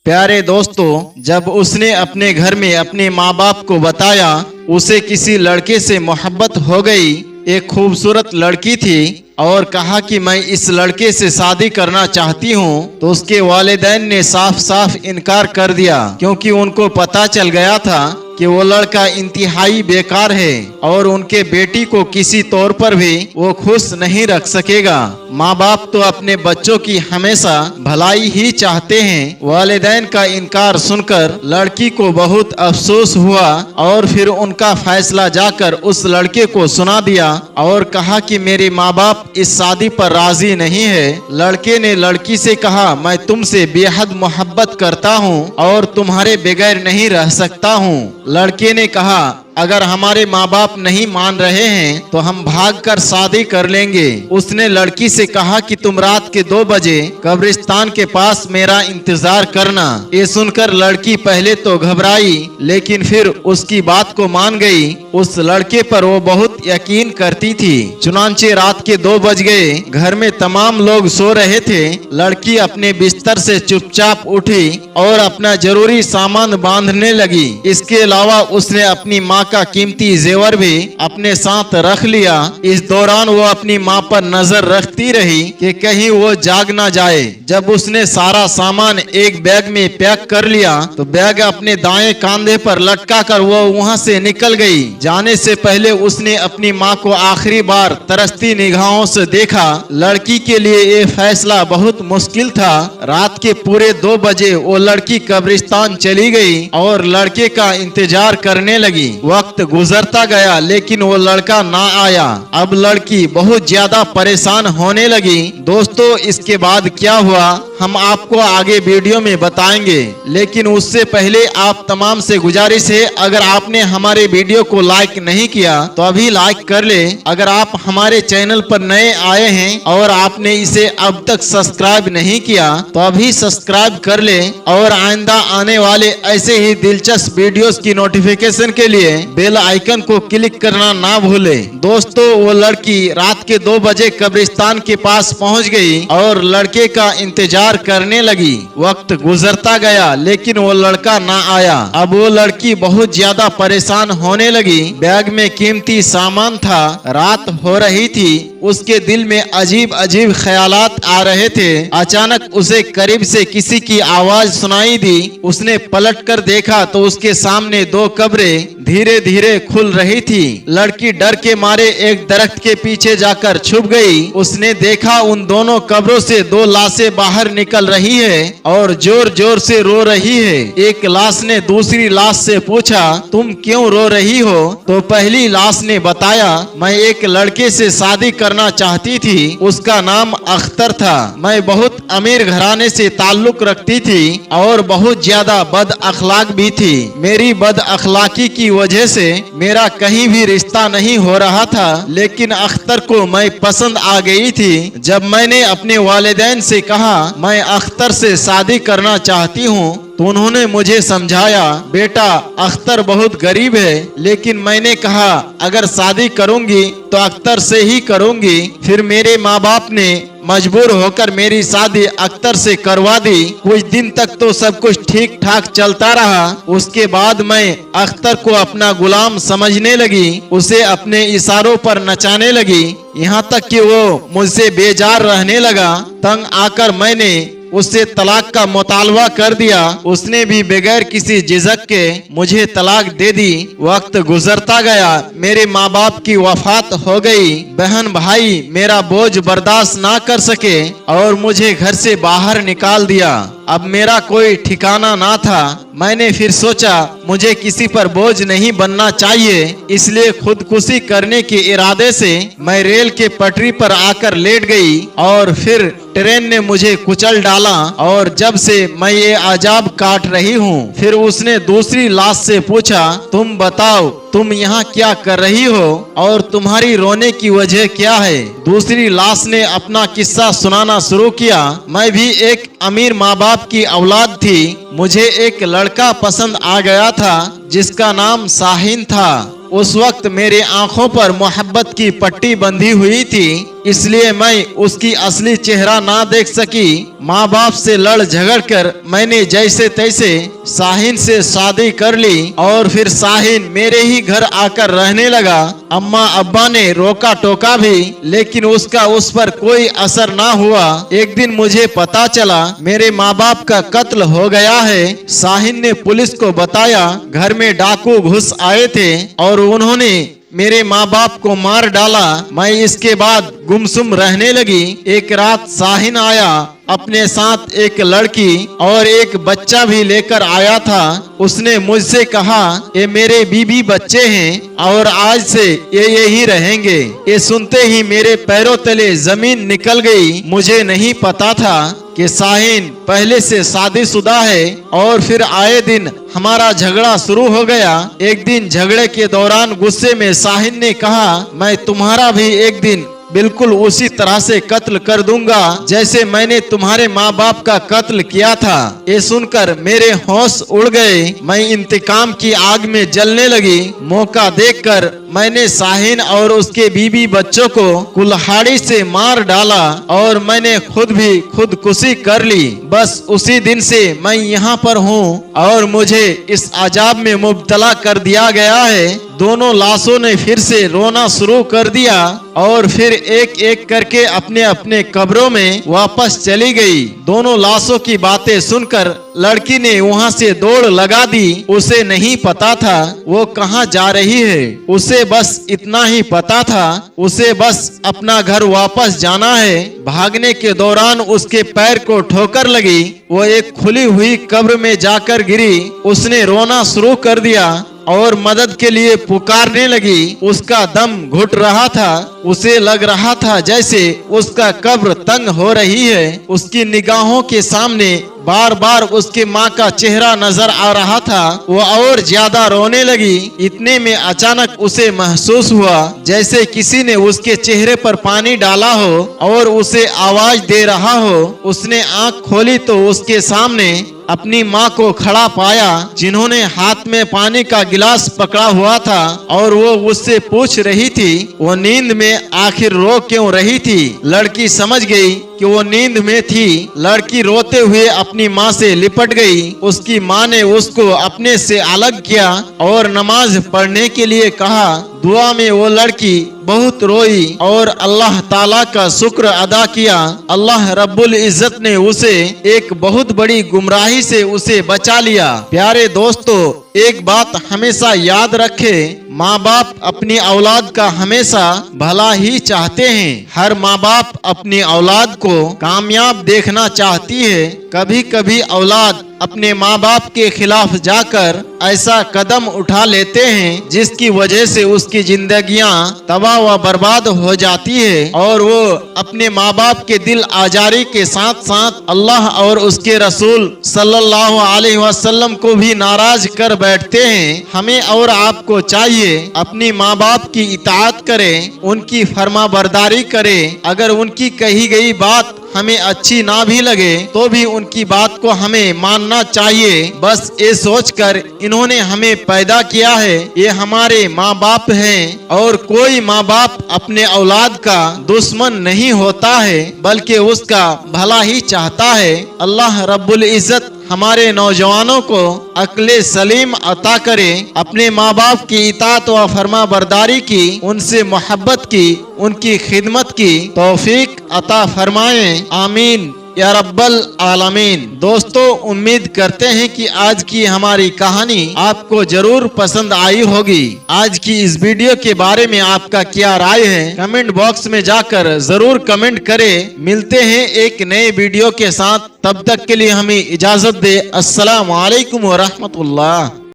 प्यारे दोस्तों, जब उसने अपने घर में अपने माँ बाप को बताया उसे किसी लड़के से मोहब्बत हो गई। एक खूबसूरत लड़की थी और कहा कि मैं इस लड़के से शादी करना चाहती हूँ, तो उसके वालिदैन ने साफ साफ इनकार कर दिया, क्योंकि उनको पता चल गया था कि वो लड़का इंतहाई बेकार है और उनके बेटी को किसी तौर पर भी वो खुश नहीं रख सकेगा। माँ बाप तो अपने बच्चों की हमेशा भलाई ही चाहते हैं। वालिदैन का इनकार सुनकर लड़की को बहुत अफसोस हुआ और फिर उनका फैसला जाकर उस लड़के को सुना दिया और कहा कि मेरे माँ बाप इस शादी पर राजी नहीं है। लड़के ने लड़की से कहा, मैं तुमसे बेहद मोहब्बत करता हूँ और तुम्हारे बगैर नहीं रह सकता हूँ। लड़के ने कहा, अगर हमारे माँ बाप नहीं मान रहे हैं तो हम भागकर शादी कर लेंगे। उसने लड़की से कहा कि तुम रात के 2 बजे कब्रिस्तान के पास मेरा इंतजार करना। ये सुनकर लड़की पहले तो घबराई, लेकिन फिर उसकी बात को मान गई। उस लड़के पर वो बहुत यकीन करती थी। चुनांचे रात के 2 बज गए। घर में तमाम लोग सो रहे थे। लड़की अपने बिस्तर से चुपचाप उठी और अपना जरूरी सामान बांधने लगी। इसके अलावा उसने अपनी माँ का कीमती जेवर भी अपने साथ रख लिया। इस दौरान वो अपनी माँ पर नजर रखती रही कि कहीं वो जाग ना जाए। जब उसने सारा सामान एक बैग में पैक कर लिया तो बैग अपने दाएं कंधे पर लटका कर वो वहाँ से निकल गई। जाने से पहले उसने अपनी माँ को आखिरी बार तरसती निगाहों से देखा। लड़की के लिए ये फैसला बहुत मुश्किल था। रात के पूरे 2 बजे वो लड़की कब्रिस्तान चली गई और लड़के का इंतजार करने लगी। वक्त गुजरता गया लेकिन वो लड़का ना आया। अब लड़की बहुत ज्यादा परेशान होने लगी। दोस्तों, इसके बाद क्या हुआ हम आपको आगे वीडियो में बताएंगे, लेकिन उससे पहले आप तमाम से गुजारिश है, अगर आपने हमारे वीडियो को लाइक नहीं किया तो अभी लाइक कर ले। अगर आप हमारे चैनल पर नए आए हैं और आपने इसे अब तक सब्सक्राइब नहीं किया तो अभी सब्सक्राइब कर ले और आइंदा आने वाले ऐसे ही दिलचस्प वीडियोस की नोटिफिकेशन के लिए बेल आइकन को क्लिक करना ना भूले। दोस्तों, वो लड़की रात के 2 बजे कब्रिस्तान के पास पहुंच गई और लड़के का इंतजार करने लगी। वक्त गुजरता गया लेकिन वो लड़का ना आया। अब वो लड़की बहुत ज्यादा परेशान होने लगी। बैग में कीमती सामान था। रात हो रही थी। उसके दिल में अजीब अजीब ख्यालात आ रहे थे। अचानक उसे करीब से किसी की आवाज सुनाई दी। उसने पलट कर देखा तो उसके सामने 2 कब्रें धीरे धीरे खुल रही थी। लड़की डर के मारे एक दरख्त के पीछे जाकर छुप गई। उसने देखा उन दोनों कब्रों से 2 लाशें बाहर निकल रही है और जोर जोर से रो रही है। एक लाश ने दूसरी लाश से पूछा, तुम क्यों रो रही हो? तो पहली लाश ने बताया, मैं एक लड़के से शादी करना चाहती थी। उसका नाम अख्तर था। मैं बहुत अमीर घराने से ताल्लुक रखती थी और बहुत ज्यादा बद अखलाक भी थी। मेरी बद अखलाकी की वजह से मेरा कहीं भी रिश्ता नहीं हो रहा था, लेकिन अख्तर को मैं पसंद आ गई थी। जब मैंने अपने वालिदैन से कहा मैं अख्तर से शादी करना चाहती हूँ तो उन्होंने मुझे समझाया, बेटा अख्तर बहुत गरीब है, लेकिन मैंने कहा अगर शादी करूंगी तो अख्तर से ही करूंगी। फिर मेरे माँ बाप ने मजबूर होकर मेरी शादी अख्तर से करवा दी। कुछ दिन तक तो सब कुछ ठीक ठाक चलता रहा। उसके बाद मैं अख्तर को अपना गुलाम समझने लगी, उसे अपने इशारों पर नचाने लगी, यहाँ तक कि वो मुझसे बेजार रहने लगा। तंग आकर मैंने उससे तलाक का मुतालबा कर दिया। उसने भी बगैर किसी झिझक के मुझे तलाक दे दी। वक्त गुजरता गया। मेरे माँ बाप की वफात हो गई। बहन भाई मेरा बोझ बर्दाश्त ना कर सके और मुझे घर से बाहर निकाल दिया। अब मेरा कोई ठिकाना ना था। मैंने फिर सोचा मुझे किसी पर बोझ नहीं बनना चाहिए, इसलिए खुदकुशी करने के इरादे से मैं रेल के पटरी पर आकर लेट गई और फिर ट्रेन ने मुझे कुचल डाला और जब से मैं ये अजाब काट रही हूँ। फिर उसने दूसरी लाश से पूछा, तुम बताओ तुम यहाँ क्या कर रही हो और तुम्हारी रोने की वजह क्या है? दूसरी लाश ने अपना किस्सा सुनाना शुरू किया। मैं भी एक अमीर माँ बाप की औलाद थी। मुझे एक लड़का पसंद आ गया था जिसका नाम शाहीन था। उस वक्त मेरे आंखों पर मोहब्बत की पट्टी बंधी हुई थी। इसलिए मैं उसकी असली चेहरा ना देख सकी। माँ बाप से लड़ झगड़ कर मैंने जैसे तैसे शाहीन से शादी कर ली और फिर शाहीन मेरे ही घर आकर रहने लगा। अम्मा अब्बा ने रोका टोका भी, लेकिन उसका उस पर कोई असर ना हुआ। एक दिन मुझे पता चला मेरे माँ बाप का कत्ल हो गया है। शाहीन ने पुलिस को बताया घर में डाकू घुस आए थे और उन्होंने मेरे माँ बाप को मार डाला। मैं इसके बाद गुमसुम रहने लगी। एक रात शाहीन आया, अपने साथ एक लड़की और एक बच्चा भी लेकर आया था। उसने मुझसे कहा ये मेरे बीबी बच्चे हैं और आज से ये यही रहेंगे। ये सुनते ही मेरे पैरों तले जमीन निकल गई। मुझे नहीं पता था कि शाहीन पहले से शादीशुदा है और फिर आए दिन हमारा झगड़ा शुरू हो गया। एक दिन झगड़े के दौरान गुस्से में शाहीन ने कहा मैं तुम्हारा भी एक दिन बिल्कुल उसी तरह से कत्ल कर दूंगा जैसे मैंने तुम्हारे माँ बाप का कत्ल किया था। ये सुनकर मेरे होश उड़ गए। मैं इंतकाम की आग में जलने लगी। मौका देखकर मैंने शाहीन और उसके बीबी बच्चों को कुल्हाड़ी से मार डाला और मैंने खुद भी खुदकुशी कर ली। बस उसी दिन से मैं यहाँ पर हूँ और मुझे इस अजाब में मुब्तला कर दिया गया है। दोनों लाशों ने फिर से रोना शुरू कर दिया और फिर एक एक करके अपने अपने कब्रों में वापस चली गई। दोनों लाशों की बातें सुनकर लड़की ने वहाँ से दौड़ लगा दी। उसे नहीं पता था वो कहाँ जा रही है। उसे बस इतना ही पता था, उसे बस अपना घर वापस जाना है। भागने के दौरान उसके पैर को ठोकर लगी। वो एक खुली हुई कब्र में जाकर गिरी। उसने रोना शुरू कर दिया और मदद के लिए पुकारने लगी। उसका दम घुट रहा था। उसे लग रहा था जैसे उसका कब्र तंग हो रही है। उसकी निगाहों के सामने बार बार उसके माँ का चेहरा नजर आ रहा था। वो और ज्यादा रोने लगी। इतने में अचानक उसे महसूस हुआ जैसे किसी ने उसके चेहरे पर पानी डाला हो और उसे आवाज दे रहा हो। उसने आंख खोली तो उसके सामने अपनी माँ को खड़ा पाया जिन्होंने हाथ में पानी का गिलास पकड़ा हुआ था और वो उससे पूछ रही थी वो नींद में आखिर रो क्यों रही थी। लड़की समझ गई कि वो नींद में थी। लड़की रोते हुए अपनी माँ से लिपट गई। उसकी माँ ने उसको अपने से अलग किया और नमाज पढ़ने के लिए कहा। दुआ में वो लड़की बहुत रोई और अल्लाह ताला का शुक्र अदा किया। अल्लाह रब्बुल इज्जत ने उसे एक बहुत बड़ी गुमराही से उसे बचा लिया। प्यारे दोस्तों, एक बात हमेशा याद रखें, माँ बाप अपनी औलाद का हमेशा भला ही चाहते हैं। हर माँ बाप अपनी औलाद को कामयाब देखना चाहती है। कभी कभी औलाद अपने माँ बाप के खिलाफ जाकर ऐसा कदम उठा लेते हैं जिसकी वजह से उसकी जिंदगियां तबाह व बर्बाद हो जाती है और वो अपने माँ बाप के दिल आजारी के साथ साथ अल्लाह और उसके रसूल सल्लल्लाहु अलैहि वसल्लम को भी नाराज कर बैठते हैं। हमें और आपको चाहिए अपनी माँ बाप की इताअत करें, उनकी फरमाबरदारी करें। अगर उनकी कही गई बात हमें अच्छी ना भी लगे तो भी उनकी बात को हमें मानना चाहिए। बस ये सोचकर इन्होंने हमें पैदा किया है, ये हमारे माँ बाप हैं और कोई माँ बाप अपने औलाद का दुश्मन नहीं होता है बल्कि उसका भला ही चाहता है। अल्लाह रब्बुल इज्जत हमारे नौजवानों को अक्ले सलीम अता करे, अपने माँ बाप की इताअत व फरमा बरदारी की, उनसे मोहब्बत की, उनकी खिदमत की तौफीक अता फरमाएं। आमीन या रब्बल आलमीन। दोस्तों, उम्मीद करते हैं कि आज की हमारी कहानी आपको जरूर पसंद आई होगी। आज की इस वीडियो के बारे में आपका क्या राय है, कमेंट बॉक्स में जाकर जरूर कमेंट करें। मिलते हैं एक नए वीडियो के साथ, तब तक के लिए हमें इजाजत दे। अस्सलाम वालेकुम व रहमतुल्लाह।